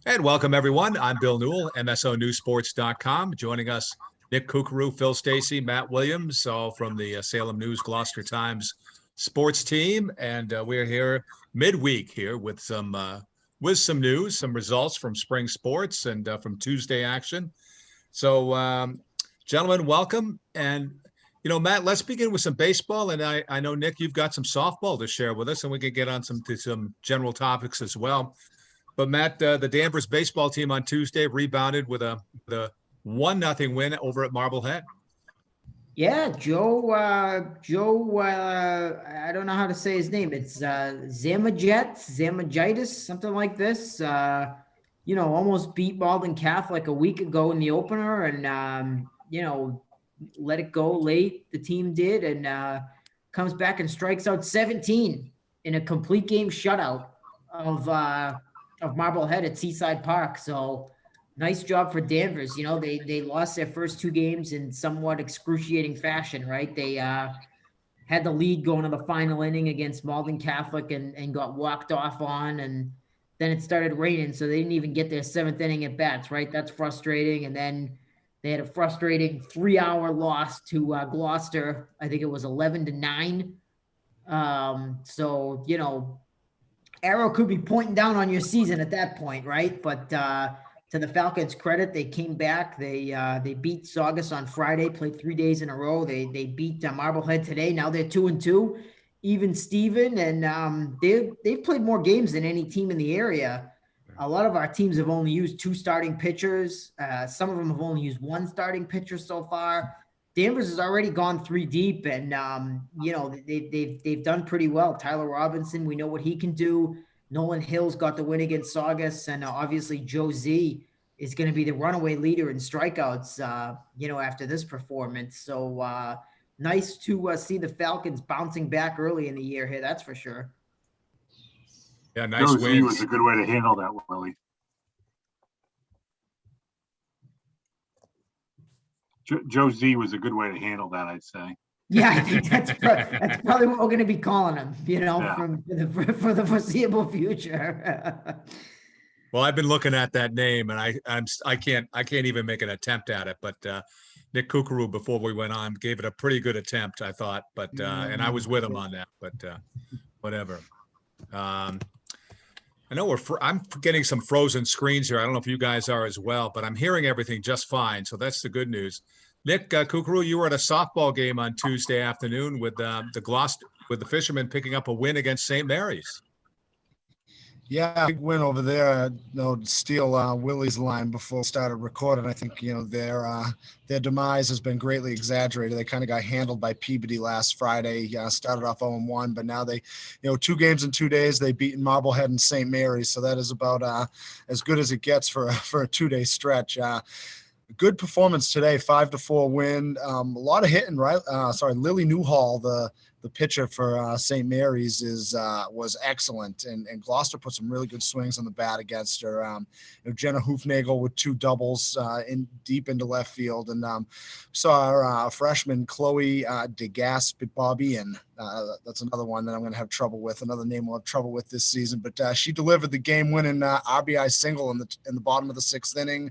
And welcome, everyone. I'm Bill Newell, MSONewsports.com. Joining us, Nick Kukuru, Phil Stacy, Matt Williams, all from the Salem News Gloucester Times sports team. And we're here midweek here with some news, some results from spring sports and from Tuesday action. So, gentlemen, welcome. And, Matt, let's begin with some baseball. And I know, Nick, you've got some softball to share with us, and we can get on to some general topics as well. But Matt, the Danvers baseball team on Tuesday rebounded with a 1-0 win over at Marblehead. Yeah, Joe, I don't know how to say his name. It's Zamagitis, something like this. Almost beat Malden Catholic a week ago in the opener and, let it go late. The team did and comes back and strikes out 17 in a complete game shutout of Marblehead at Seaside Park. So nice job for Danvers. They lost their first two games in somewhat excruciating fashion, right? They had the lead going to the final inning against Malden Catholic and got walked off on, and then it started raining, so they didn't even get their seventh inning at bats, right? That's frustrating. And then they had a frustrating 3-hour loss to Gloucester. I think it was 11-9. Arrow could be pointing down on your season at that point, right? But to the Falcons' credit, they came back. They beat Saugus on Friday, played 3 days in a row. They beat Marblehead today. Now they're 2-2, even Steven, and they've played more games than any team in the area. A lot of our teams have only used 2 starting pitchers. Some of them have only used 1 starting pitcher so far. Danvers has already gone 3 deep, and they've done pretty well. Tyler Robinson, we know what he can do. Nolan Hill's got the win against Saugus, and obviously Joe Z is going to be the runaway leader in strikeouts. After this performance, so nice to see the Falcons bouncing back early in the year here. That's for sure. Yeah, nice Joe win. Z was a good way to handle that, Willie. Joe Z was a good way to handle that, I'd say. Yeah, I think that's probably what we're going to be calling him, for the foreseeable future. Well, I've been looking at that name, and I can't even make an attempt at it. But Nick Kukuru, before we went on, gave it a pretty good attempt, I thought. But and I was with him on that. But whatever. I know I'm getting some frozen screens here. I don't know if you guys are as well, but I'm hearing everything just fine. So that's the good news. Nick Kukuru, you were at a softball game on Tuesday afternoon with the Fishermen picking up a win against St. Mary's. Yeah, big win over there. To steal Willie's line before we started recording. I think their demise has been greatly exaggerated. They kind of got handled by Peabody last Friday. Started off 0-1, but now they, 2 games in 2 days. They beat Marblehead and St. Mary's, so that is about as good as it gets for a 2-day stretch. Good performance today, 5-4 win. A lot of hitting, right? Lily Newhall, the pitcher for St. Mary's was excellent, and Gloucester put some really good swings on the bat against her. Jenna Hoofnagel with 2 doubles deep into left field, and saw our freshman Chloe DeGaspit-Bobby, and that's another one that I'm going to have trouble with. Another name we'll have trouble with this season, but she delivered the game-winning RBI single in the bottom of the 6th inning.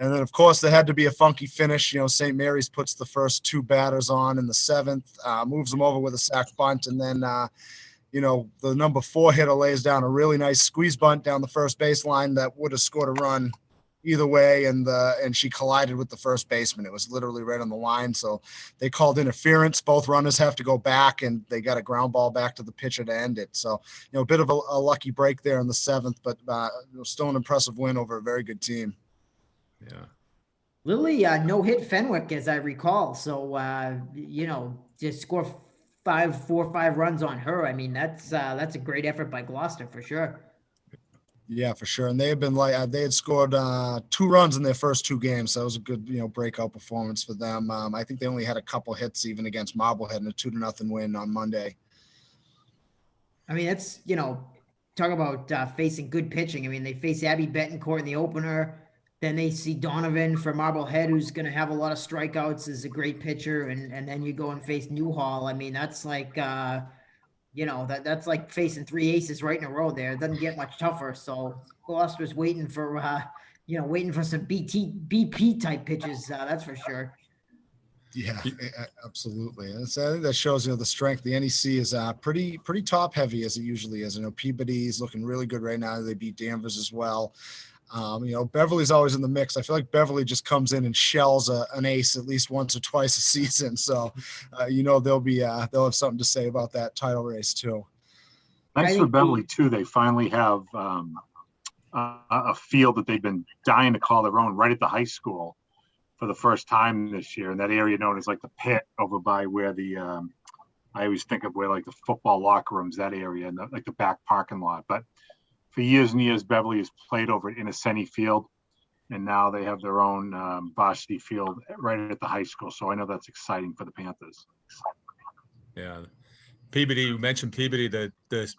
And then, of course, there had to be a funky finish. St. Mary's puts the first 2 batters on in the 7th, moves them over with a sac bunt, and then, the number 4 hitter lays down a really nice squeeze bunt down the first baseline that would have scored a run either way, and she collided with the first baseman. It was literally right on the line, so they called interference. Both runners have to go back, and they got a ground ball back to the pitcher to end it. So, a bit of a lucky break there in the 7th, but still an impressive win over a very good team. Yeah. Lily no hit Fenwick, as I recall. So just score 4 or 5 runs on her. I mean, that's a great effort by Gloucester for sure. Yeah, for sure. And they had been they had scored 2 runs in their first 2 games. So that was a good, breakout performance for them. I think they only had a couple hits even against Marblehead in a 2-0 win on Monday. I mean, that's, talk about facing good pitching. I mean, they face Abby Betancourt in the opener. Then they see Donovan from Marblehead, who's going to have a lot of strikeouts, is a great pitcher. And then you go and face Newhall. I mean, that's like, that's like facing three aces right in a row there. It doesn't get much tougher. So Gloucester's waiting for, waiting for some BP type pitches. That's for sure. Yeah, absolutely. And so I think that shows, the strength. The NEC is pretty top heavy as it usually is. Peabody is looking really good right now. They beat Danvers as well. Beverly's always in the mix. I feel like Beverly just comes in and shells an ace at least once or twice a season. So, they'll have something to say about that title race too. Nice for Beverly too. They finally have a field that they've been dying to call their own right at the high school for the first time this year, in that area known as like the pit over by where I always think of where like the football locker rooms, that area, and like the back parking lot. But for years and years, Beverly has played over at Innocenti Field, and now they have their own varsity field right at the high school. So I know that's exciting for the Panthers. Yeah. Peabody, you mentioned Peabody. The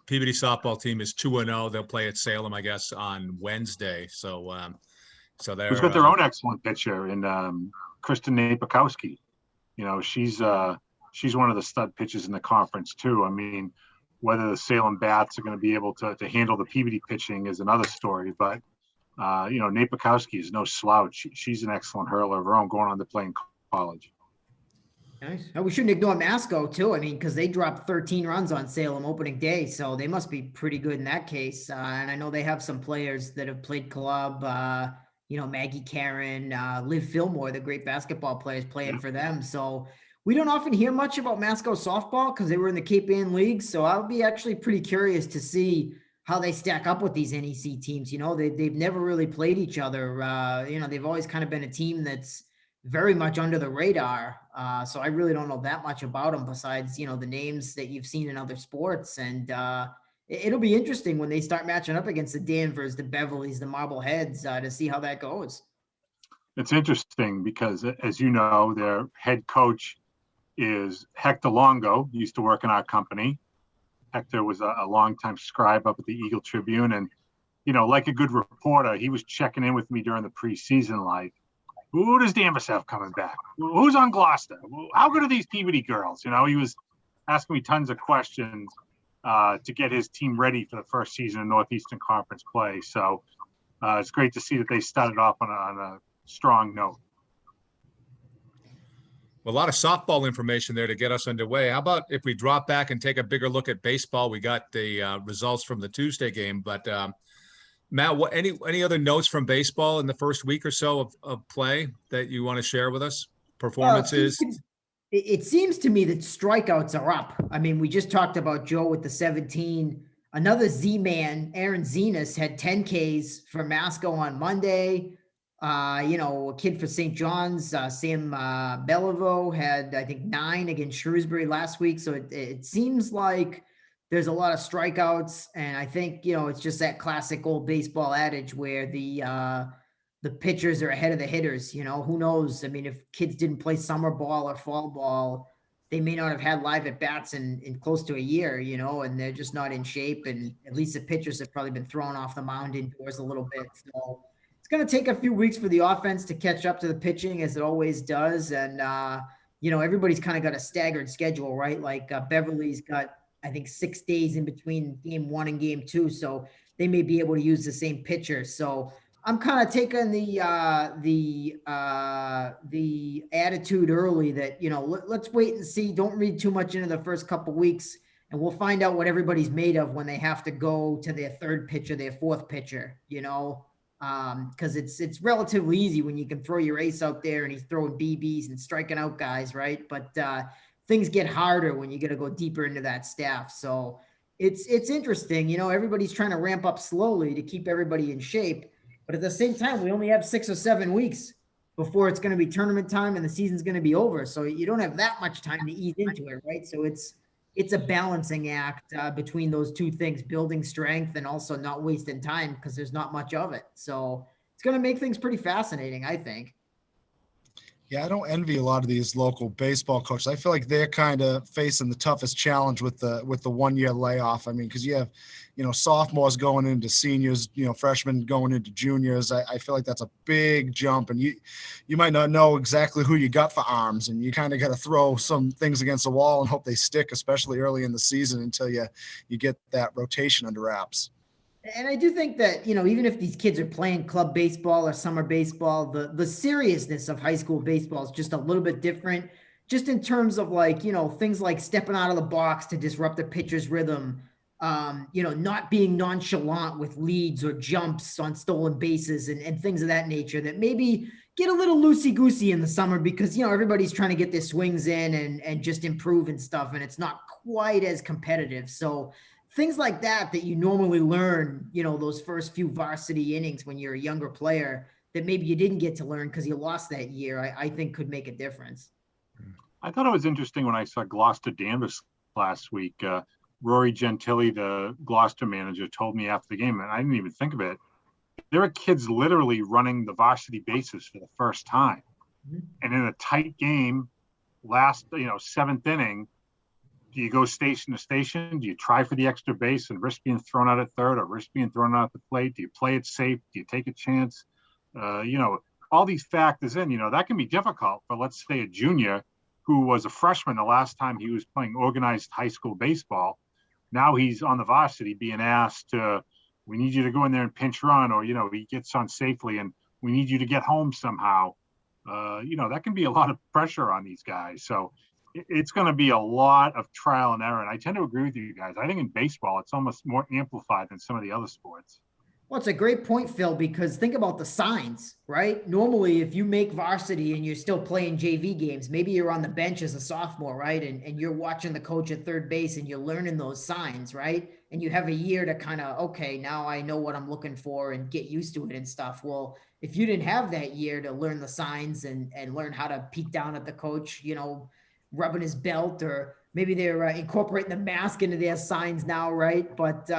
Peabody softball team is 2-0. They'll play at Salem, I guess, on Wednesday. So they're who's got their own excellent pitcher in Kristen Napakowski. She's one of the stud pitchers in the conference too. I mean, whether the Salem Bats are going to be able to handle the Peabody pitching is another story. But Napakowski is no slouch. She's an excellent hurler of her own, going on to play in college. Nice. And we shouldn't ignore Masco too. I mean, because they dropped 13 runs on Salem opening day, so they must be pretty good in that case. And I know they have some players that have played club. Maggie Karen, Liv Fillmore, the great basketball players playing for them. So we don't often hear much about Masco softball because they were in the Cape Ann League. So I'll be actually pretty curious to see how they stack up with these NEC teams. They've never really played each other. They've always kind of been a team that's very much under the radar. So I really don't know that much about them besides, the names that you've seen in other sports. And it'll be interesting when they start matching up against the Danvers, the Beverlys, the Marbleheads to see how that goes. It's interesting because, as you know, their head coach is Hector Longo. He used to work in our company. Hector was a longtime scribe up at the Eagle Tribune. And, like a good reporter, he was checking in with me during the preseason, like, who does Danvers have coming back? Who's on Gloucester? How good are these Peabody girls? He was asking me tons of questions to get his team ready for the first season of Northeastern Conference play. So it's great to see that they started off on a strong note. Well, a lot of softball information there to get us underway. How about if we drop back and take a bigger look at baseball? We got the results from the Tuesday game, but Matt, any other notes from baseball in the first week or so of play that you want to share with us? Performances? It seems to me that strikeouts are up. I mean, we just talked about Joe with the 17. Another Z-man, Aaron Zenis, had 10 Ks for Masco on Monday. A kid for St. John's, Sam Beliveau, had, I think, 9 against Shrewsbury last week. So it seems like there's a lot of strikeouts. And I think, it's just that classic old baseball adage where the pitchers are ahead of the hitters. Who knows? I mean, if kids didn't play summer ball or fall ball, they may not have had live at bats in close to a year, and they're just not in shape. And at least the pitchers have probably been thrown off the mound indoors a little bit. So it's going to take a few weeks for the offense to catch up to the pitching, as it always does. And, everybody's kind of got a staggered schedule, right? Like Beverly's got, I think, 6 days in between game 1 and game 2. So they may be able to use the same pitcher. So I'm kind of taking the attitude early that, let's wait and see. Don't read too much into the first couple weeks, and we'll find out what everybody's made of when they have to go to their third pitcher, their fourth pitcher, because it's relatively easy when you can throw your ace out there and he's throwing BBs and striking out guys, right? But things get harder when you got to go deeper into that staff. So it's interesting. Everybody's trying to ramp up slowly to keep everybody in shape. But at the same time, we only have 6 or 7 weeks before it's going to be tournament time and the season's going to be over. So you don't have that much time to ease into it, right? So it's a balancing act between those two things, building strength and also not wasting time because there's not much of it. So it's going to make things pretty fascinating, I think. Yeah, I don't envy a lot of these local baseball coaches. I feel like they're kind of facing the toughest challenge with the 1 year layoff. I mean, because you have, sophomores going into seniors, freshmen going into juniors. I feel like that's a big jump, and you might not know exactly who you got for arms, and you kind of got to throw some things against the wall and hope they stick, especially early in the season until you get that rotation under wraps. And I do think that, even if these kids are playing club baseball or summer baseball, the seriousness of high school baseball is just a little bit different, just in terms of things like stepping out of the box to disrupt the pitcher's rhythm, not being nonchalant with leads or jumps on stolen bases and things of that nature that maybe get a little loosey-goosey in the summer because, everybody's trying to get their swings in and just improve and stuff, and it's not quite as competitive. So things like that you normally learn, those first few varsity innings when you're a younger player that maybe you didn't get to learn because you lost that year, I think could make a difference. I thought it was interesting when I saw Gloucester Danvers last week. Rory Gentili, the Gloucester manager, told me after the game, and I didn't even think of it, there are kids literally running the varsity bases for the first time. Mm-hmm. And in a tight game, last, seventh inning, do you go station to station? Do you try for the extra base and risk being thrown out at third or risk being thrown out at the plate? Do you play it safe? Do you take a chance? All these factors in, that can be difficult for, let's say, a junior who was a freshman the last time he was playing organized high school baseball. Now he's on the varsity being asked, we need you to go in there and pinch run, or, he gets on safely and we need you to get home somehow. That can be a lot of pressure on these guys. So it's going to be a lot of trial and error. And I tend to agree with you guys. I think in baseball, it's almost more amplified than some of the other sports. Well, it's a great point, Phil, because think about the signs, right? Normally, if you make varsity and you're still playing JV games, maybe you're on the bench as a sophomore, right? And you're watching the coach at third base and you're learning those signs, right? And you have a year to kind of, okay, now I know what I'm looking for and get used to it and stuff. Well, if you didn't have that year to learn the signs and learn how to peek down at the coach, rubbing his belt, or maybe they're incorporating the mask into their signs now, right? But,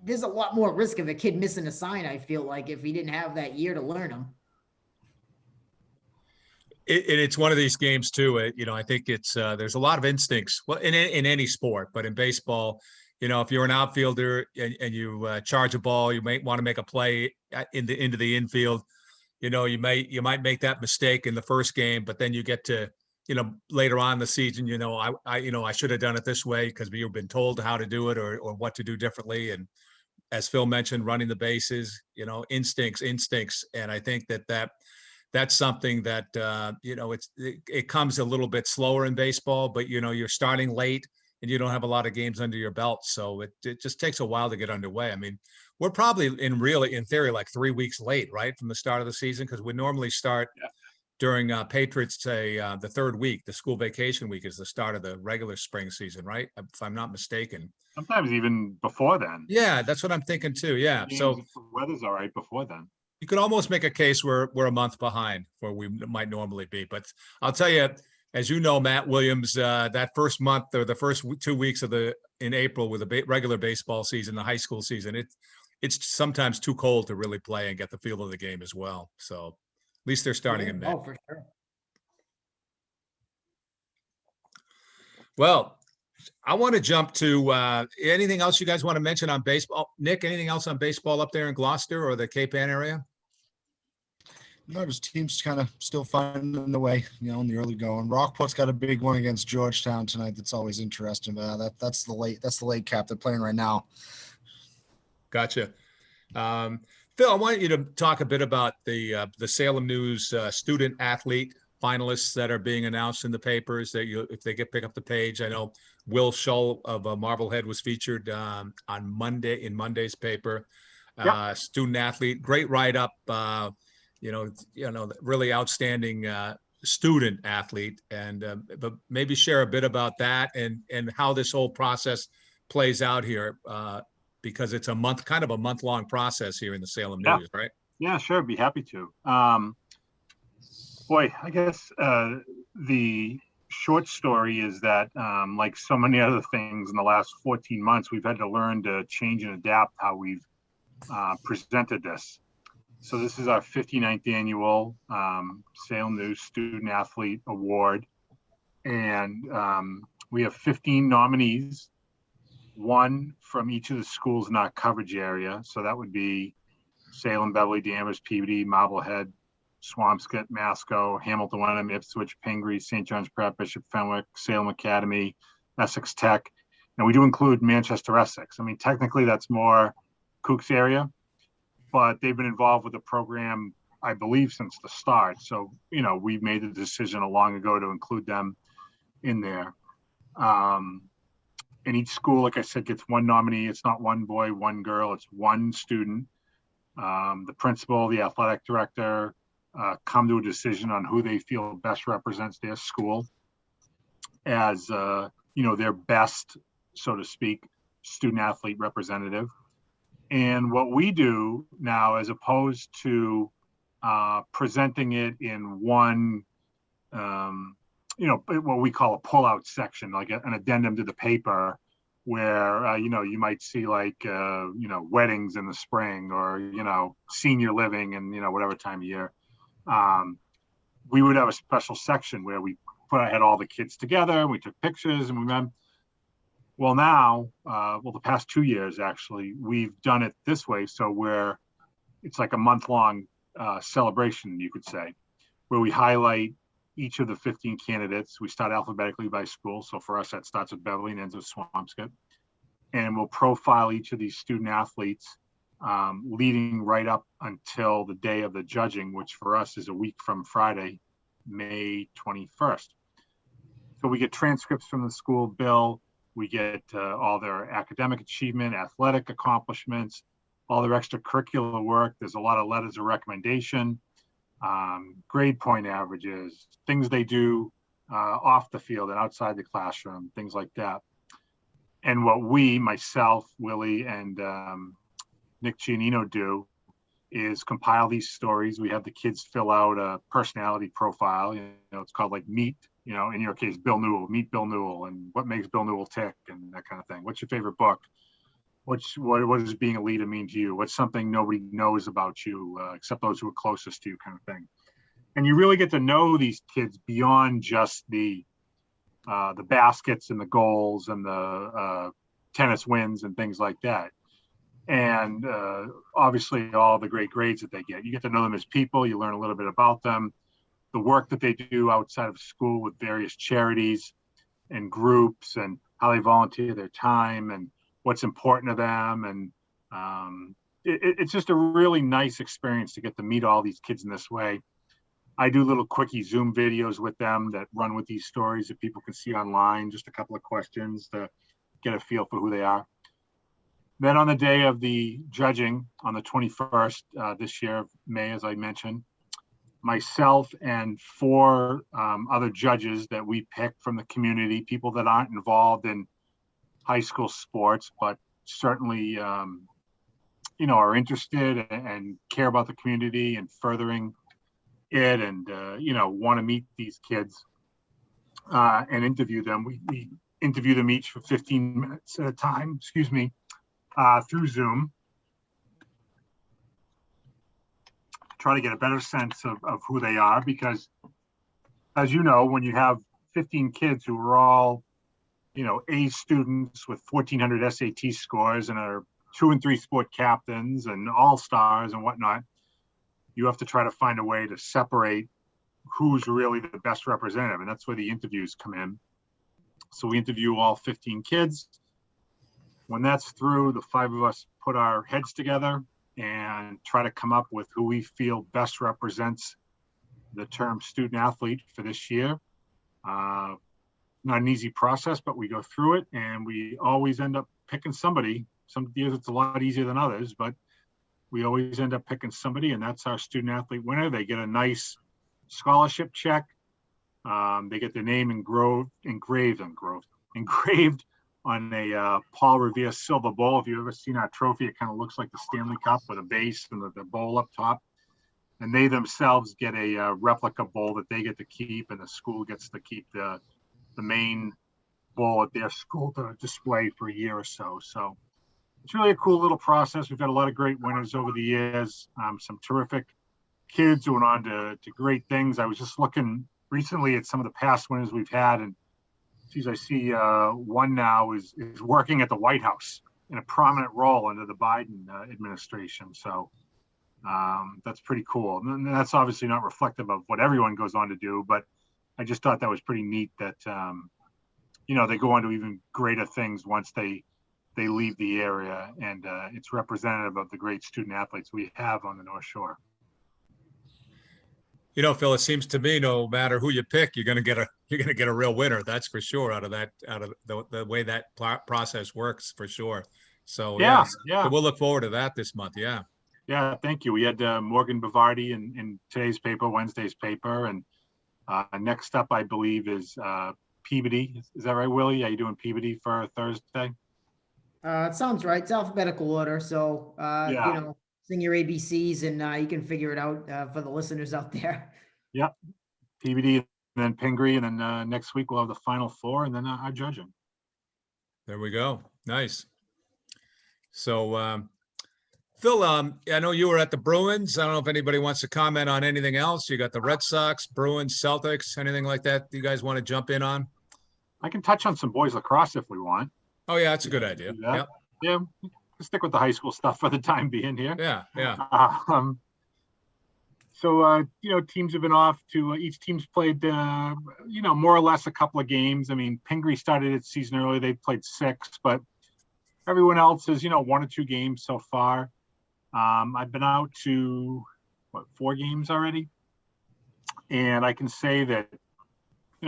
there's a lot more risk of a kid missing a sign, I feel like, if he didn't have that year to learn them. It's one of these games too. I think it's there's a lot of instincts. Well, in any sport, but in baseball, if you're an outfielder and you charge a ball, you might want to make a play into the infield. You might make that mistake in the first game, but then you get to later on in the season, I should have done it this way because you've been told how to do it or what to do differently. And as Phil mentioned, running the bases, instincts. And I think that's something that, it comes a little bit slower in baseball, but, you're starting late and you don't have a lot of games under your belt. So it just takes a while to get underway. I mean, we're probably in theory, like 3 weeks late, right, from the start of the season, because we normally start during Patriots Day, the third week. The school vacation week is the start of the regular spring season, right? If I'm not mistaken. Sometimes even before then. Yeah, that's what I'm thinking too. Yeah. So if the weather's all right before then. You could almost make a case where we're a month behind where we might normally be. But I'll tell you, as you know, Matt Williams, that first month or the first 2 weeks in April with a regular baseball season, the high school season, it's sometimes too cold to really play and get the feel of the game as well. So at least they're starting in May. Oh, for sure. Well, I want to jump to anything else you guys want to mention on baseball? Nick, anything else on baseball up there in Gloucester or the Cape Ann area? No, just teams kind of still finding the way, in the early going. Rockport's got a big one against Georgetown tonight. That's always interesting. But that's the late cap they're playing right now. Gotcha. Phil, I want you to talk a bit about the Salem News student athlete finalists that are being announced in the papers. That if they pick up the page, I know Will Shull of Marblehead was featured on Monday in Monday's paper. Student athlete, great write up. Really outstanding student athlete, and but maybe share a bit about that and how this whole process plays out here. Because it's a month-long process here in the Salem News, right? Yeah, sure. Be happy to. I guess the short story is that, like so many other things in the last 14 months, we've had to learn to change and adapt how we've presented this. So this is our 59th annual Salem News Student Athlete Award. And we have 15 nominees, one from each of the schools in our coverage area. So that would be Salem, Beverly, Danvers, Peabody, Marblehead, Swampscott, Masco, Hamilton, Wenham, Ipswich, Pingree, St. John's Prep, Bishop Fenwick, Salem Academy, Essex Tech. And we do include Manchester, Essex. I mean, technically that's more Cook's area, but they've been involved with the program, I believe, since the start. So, you know, we made the decision long ago to include them in there. And each school, like I said, gets one nominee. It's not one boy, one girl, it's one student. The principal, the athletic director, come to a decision on who they feel best represents their school as, you know, their best, so to speak, student athlete representative. And what we do now, as opposed to presenting it in one, you know, what we call a pullout section, like an addendum to the paper, where, you know, you might see like, you know, weddings in the spring, or, you know, senior living and, you know, whatever time of year. We would have a special section where we had all the kids together, we took pictures, and we met. Well, now, the past 2 years, actually, we've done it this way. So it's like a month-long celebration, you could say, where we highlight each of the 15 candidates. We start alphabetically by school. So for us, that starts with Beverly and ends with Swampscott. And we'll profile each of these student athletes leading right up until the day of the judging, which for us is a week from Friday, May 21st. So we get transcripts from the school, Bill. We get all their academic achievement, athletic accomplishments, all their extracurricular work. There's a lot of letters of recommendation, grade point averages, things they do off the field and outside the classroom, things like that. And what we, myself, Willie, and Nick Giannino do is compile these stories. We have the kids fill out a personality profile. You know, it's called like Meet, you know, in your case, Bill Newell, Meet Bill Newell, and what makes Bill Newell tick, and that kind of thing. What's your favorite book? What does being a leader mean to you? What's something nobody knows about you except those who are closest to you, kind of thing. And you really get to know these kids beyond just the baskets and the goals and the tennis wins and things like that. And obviously all the great grades that they get. You get to know them as people. You learn a little bit about them, the work that they do outside of school with various charities and groups, and how they volunteer their time and what's important to them. And it's just a really nice experience to get to meet all these kids in this way. I do little quickie Zoom videos with them that run with these stories that people can see online, just a couple of questions to get a feel for who they are. Then on the day of the judging on the 21st this year of May, as I mentioned, myself and 4 other judges that we pick from the community, people that aren't involved in high school sports, but certainly, you know, are interested and care about the community and furthering it, and, you know, want to meet these kids and interview them. We interview them each for 15 minutes at a time, through Zoom. Try to get a better sense of who they are, because as you know, when you have 15 kids who are all, you know, A students with 1,400 SAT scores and are 2 and 3 sport captains and all stars and whatnot, you have to try to find a way to separate who's really the best representative. And that's where the interviews come in. So we interview all 15 kids. When that's through, the 5 of us put our heads together and try to come up with who we feel best represents the term student athlete for this year. Not an easy process, but we go through it, and we always end up picking somebody. Some years it's a lot easier than others, but we always end up picking somebody, and that's our student athlete winner. They get a nice scholarship check. They get their name engraved on a Paul Revere silver bowl. If you've ever seen our trophy, it kind of looks like the Stanley Cup with a base and the bowl up top. And they themselves get a replica bowl that they get to keep, and the school gets to keep the main bowl at their school to display for a year or so. So it's really a cool little process. We've had a lot of great winners over the years. Some terrific kids who went on to great things. I was just looking recently at some of the past winners we've had, and geez, I see one now is working at the White House in a prominent role under the Biden administration. So that's pretty cool. And that's obviously not reflective of what everyone goes on to do, but I just thought that was pretty neat that, they go on to even greater things once they leave the area, and it's representative of the great student athletes we have on the North Shore. Phil, it seems to me no matter who you pick, you're going to get a real winner. That's for sure out of the way that process works for sure. So yeah. So we'll look forward to that this month. Yeah. Yeah. Thank you. We had Morgan Bavardi in today's paper, Wednesday's paper. And next up, I believe, is Peabody. Is that right, Willie? Are you doing Peabody for Thursday? It sounds right. It's alphabetical order. So, sing your ABCs and you can figure it out for the listeners out there. Yep. Peabody, and then Pingree, and then next week we'll have the final four, and then our judging. There we go. Nice. So, Phil, I know you were at the Bruins. I don't know if anybody wants to comment on anything else. You got the Red Sox, Bruins, Celtics, anything like that you guys want to jump in on? I can touch on some boys lacrosse if we want. Oh, yeah, that's a good idea. Yep. Yeah. Stick with the high school stuff for the time being here. Yeah. So teams have been off to each team's played, more or less a couple of games. I mean, Pingree started its season early. They played 6, but everyone else is, 1 or 2 games so far. I've been out to 4 games already. And I can say that,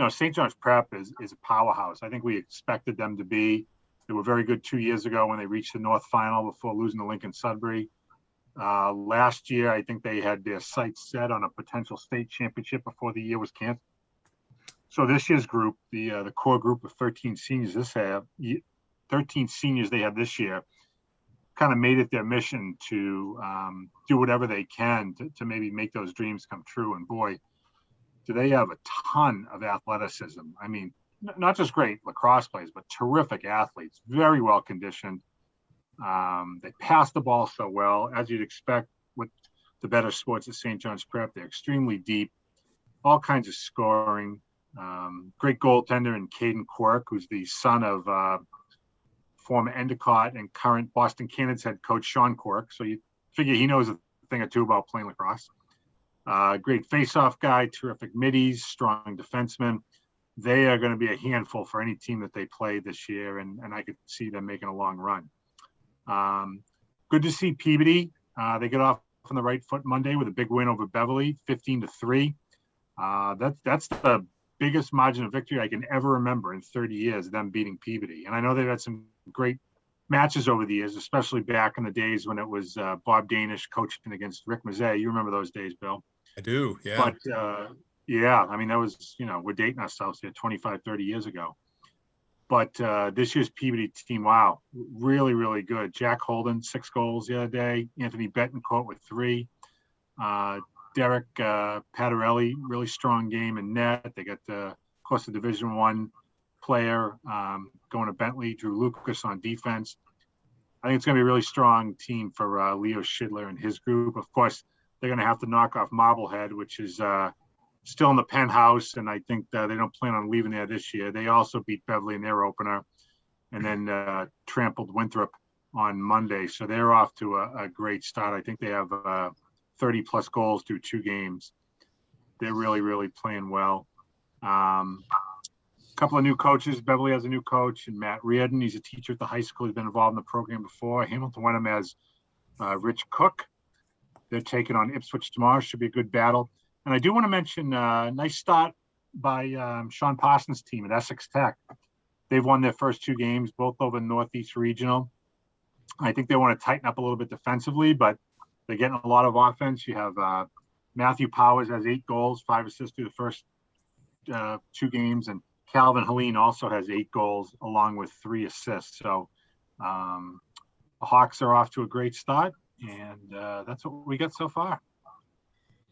St. John's Prep is a powerhouse. I think we expected them to be. They were very good 2 years ago when they reached the North Final before losing to Lincoln Sudbury. Last year, I think they had their sights set on a potential state championship before the year was canceled. So this year's group, the core group of 13 seniors they have this year, kind of made it their mission to do whatever they can to maybe make those dreams come true. And boy, do they have a ton of athleticism. I mean, not just great lacrosse players, but terrific athletes, very well conditioned. They pass the ball so well, as you'd expect with the better sports at St. John's Prep. They're extremely deep, all kinds of scoring. Great goaltender in Caden Quirk, who's the son of former Endicott and current Boston Cannons head coach Sean Quirk. So you figure he knows a thing or two about playing lacrosse. Great face-off guy, terrific middies, strong defenseman. They are going to be a handful for any team that they play this year, and I could see them making a long run. Good to see Peabody. They get off on the right foot Monday with a big win over Beverly, 15-3. That's the biggest margin of victory I can ever remember in 30 years, them beating Peabody. And I know they've had some great matches over the years, especially back in the days when it was Bob Danish coaching against Rick Mazzei. You remember those days, Bill? I do, yeah. But I mean, that was, we're dating ourselves here 25, 30 years ago. But this year's Peabody team, wow, really, really good. Jack Holden, 6 goals the other day. Anthony Betancourt with 3. Derek Patarelli, really strong game in net. They got, of course, the Division I player going to Bentley, Drew Lucas on defense. I think it's going to be a really strong team for Leo Schidler and his group. Of course, they're going to have to knock off Marblehead, which is still in the penthouse, and I think they don't plan on leaving there this year. They also beat Beverly in their opener and then trampled Winthrop on Monday. So they're off to a great start. I think they have 30-plus goals through 2 games. They're really, really playing well. A couple of new coaches. Beverly has a new coach, and Matt Reardon. He's a teacher at the high school. He's been involved in the program before. Hamilton Wenham has Rich Cook. They're taking on Ipswich tomorrow. Should be a good battle. And I do want to mention a nice start by Sean Parsons' team at Essex Tech. They've won their first 2 games, both over Northeast Regional. I think they want to tighten up a little bit defensively, but they're getting a lot of offense. You have Matthew Powers has 8 goals, 5 assists through the first 2 games, and Calvin Helene also has 8 goals along with 3 assists. So the Hawks are off to a great start, and that's what we got so far.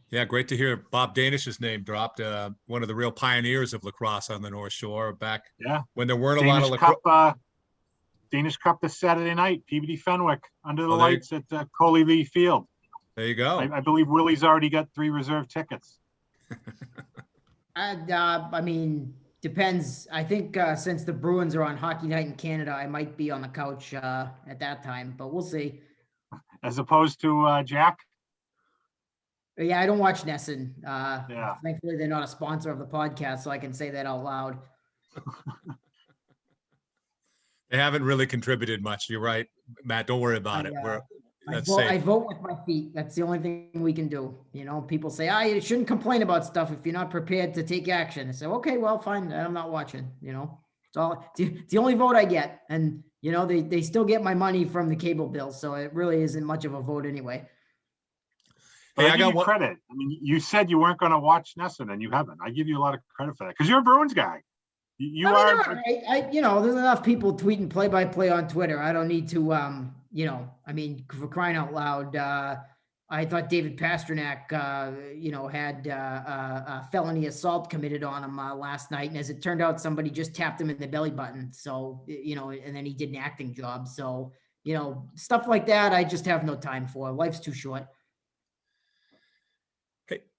Yeah, great to hear Bob Danish's name dropped. One of the real pioneers of lacrosse on the North Shore back when there weren't a lot of lacrosse. Danish Cup this Saturday night, Peabody Fenwick, under the Oh, lights at Coley Lee Field. There you go. I believe Willie's already got 3 reserved tickets. I mean, depends. I think since the Bruins are on Hockey Night in Canada, I might be on the couch at that time, but we'll see. As opposed to Jack? But yeah, I don't watch Nesson. Yeah. Thankfully, they're not a sponsor of the podcast, so I can say that out loud. They haven't really contributed much. You're right, Matt. Don't worry about it. I vote with my feet. That's the only thing we can do. You know, people say, you shouldn't complain about stuff if you're not prepared to take action. I say, okay, well, fine. I'm not watching, you know. It's the only vote I get. And, you know, they still get my money from the cable bill. So it really isn't much of a vote anyway. But I give you credit. I mean, you said you weren't going to watch Nesson, and you haven't. I give you a lot of credit for that because you're a Bruins guy. You are. Right. You know, there's enough people tweeting play-by-play on Twitter. I don't need to, you know, I mean, for crying out loud, I thought David Pasternak, you know, had a felony assault committed on him last night. And as it turned out, somebody just tapped him in the belly button. So, you know, and then he did an acting job. So, you know, stuff like that, I just have no time for. Life's too short.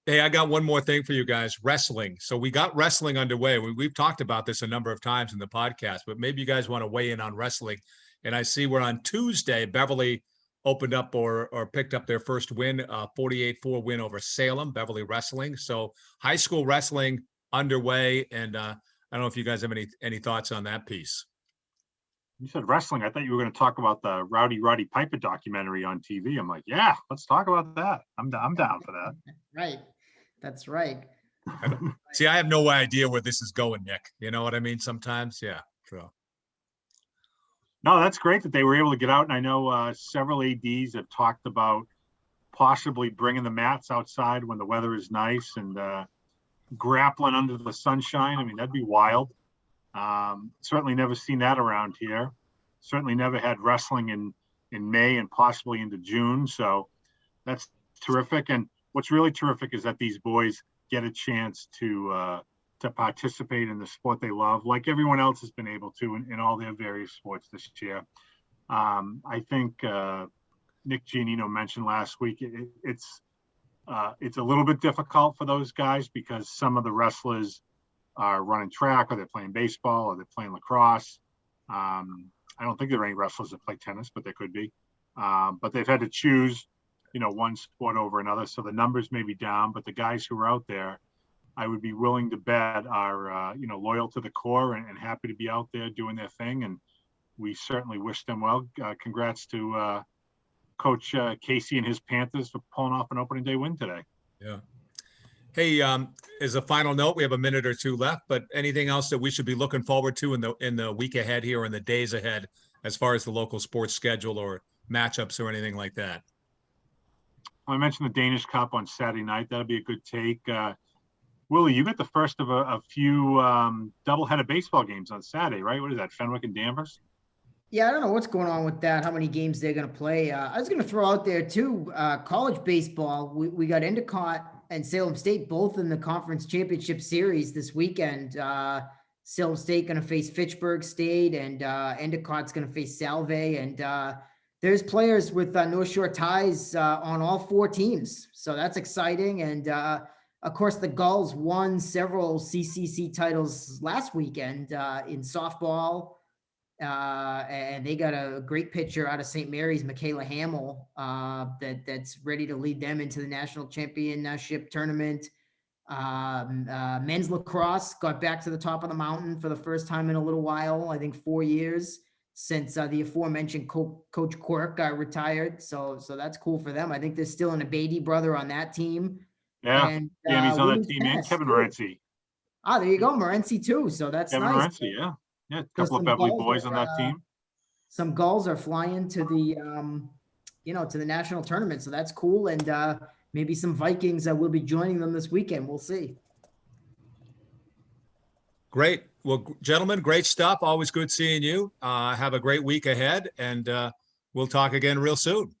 Hey, I got one more thing for you guys. Wrestling. So we got wrestling underway. We've talked about this a number of times in the podcast, but maybe you guys want to weigh in on wrestling. And I see we're on Tuesday. Beverly opened up or picked up their first win, 48-4 win over Salem, Beverly Wrestling. So high school wrestling underway. And I don't know if you guys have any thoughts on that piece. You said wrestling. I thought you were going to talk about the Roddy Piper documentary on TV. I'm like, yeah, let's talk about that. I'm down for that. Right. That's right. See, I have no idea where this is going, Nick. You know what I mean? Sometimes, yeah. So. No, that's great that they were able to get out. And I know several ADs have talked about possibly bringing the mats outside when the weather is nice and grappling under the sunshine. I mean, that'd be wild. Certainly never seen that around here. Certainly never had wrestling in May and possibly into June. So that's terrific. And what's really terrific is that these boys get a chance to participate in the sport they love, like everyone else has been able to in all their various sports this year. I think Nick Giannino mentioned last week, it's a little bit difficult for those guys because some of the wrestlers are running track or they're playing baseball or they're playing lacrosse. I don't think there are any wrestlers that play tennis, but there could be. But they've had to choose, you know, one sport over another. So the numbers may be down, but the guys who are out there, I would be willing to bet are, you know, loyal to the core and happy to be out there doing their thing. And we certainly wish them well. Congrats to Coach Casey and his Panthers for pulling off an opening day win today. Yeah. Hey, as a final note, we have a minute or two left, but anything else that we should be looking forward to in the week ahead here, or in the days ahead, as far as the local sports schedule or matchups or anything like that? I mentioned the Danish Cup on Saturday night. That'll be a good take. Willie, you got the first of a few doubleheader baseball games on Saturday, right? What is that, Fenwick and Danvers? Yeah, I don't know what's going on with that, how many games they're going to play. I was going to throw out there, too, college baseball. We got Endicott and Salem State both in the conference championship series this weekend. Salem State going to face Fitchburg State, and Endicott's going to face Salve. And there's players with North Shore ties on all 4 teams. So that's exciting. And of course, the Gulls won several CCC titles last weekend in softball. And they got a great pitcher out of St. Mary's, Michaela Hamill, that's ready to lead them into the national championship tournament. Men's lacrosse got back to the top of the mountain for the first time in a little while, I think 4 years since the aforementioned Coach Quirk retired. So that's cool for them. I think there's still an Abadi brother on that team. Yeah, and he's on that team, and Kevin Morency. There you go, Morency too. So that's Kevin nice. Morency, yeah. Yeah, a couple of Beverly boys on that team. Some Gulls are flying to the, to the national tournament. So that's cool. And maybe some Vikings will be joining them this weekend. We'll see. Great. Well, gentlemen, great stuff. Always good seeing you. Have a great week ahead, and we'll talk again real soon.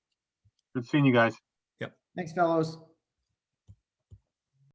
Good seeing you guys. Thanks, fellows.